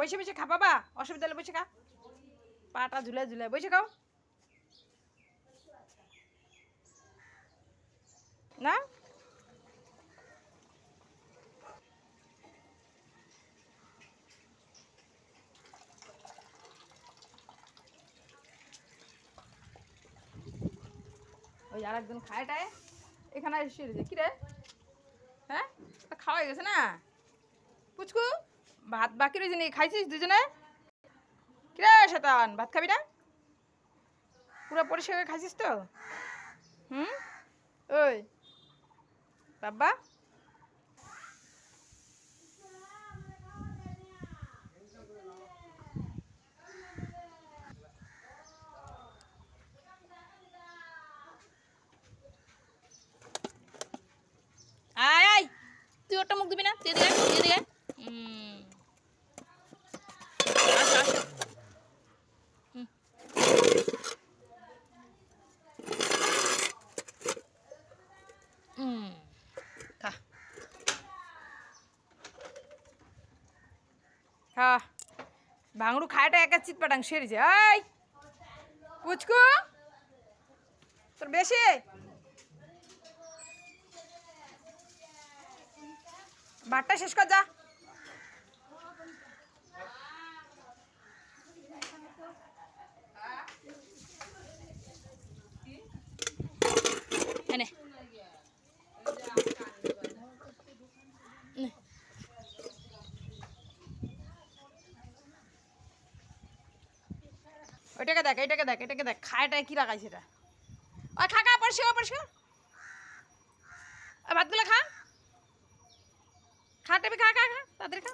বসে বসে খা বাবা, অসুবিধা হলে বসে খা, পাটা ঝুলে ঝুলে বসে খাও না। ওই আর একজন খায়টায় এখানে এসে কি রে, হ্যাঁ খাওয়া হয়ে গেছে না পুচকু? ভাত বাকি রয়েছে নি, খাইছিস দুজনে? কিরে শতান, ভাত খাবি না? পুরো পরিষ্কার করে খাইছিস তো? ওই বাবা আয় আয়, তুই ওটা মুখ দিবি না, তুই এদিকে এদিকে। আসো আসো। খা খা, ভাঙড়ু খায়টা একা চিত পাটাং সেরেছে। এই পুচকু তোর বেশি ভাতটা শেষ কর যা। এনে ওইটাকে দেখ, এটাকে দেখ, এটাকে দেখ, খায়টায় কি লাগাইছে এটা। ওই খা খা, পরিষ্কার পরিষ্কার, ভাতগুলো খা, খা টেপে খা খা খা, তাড়াতাড়ি খা।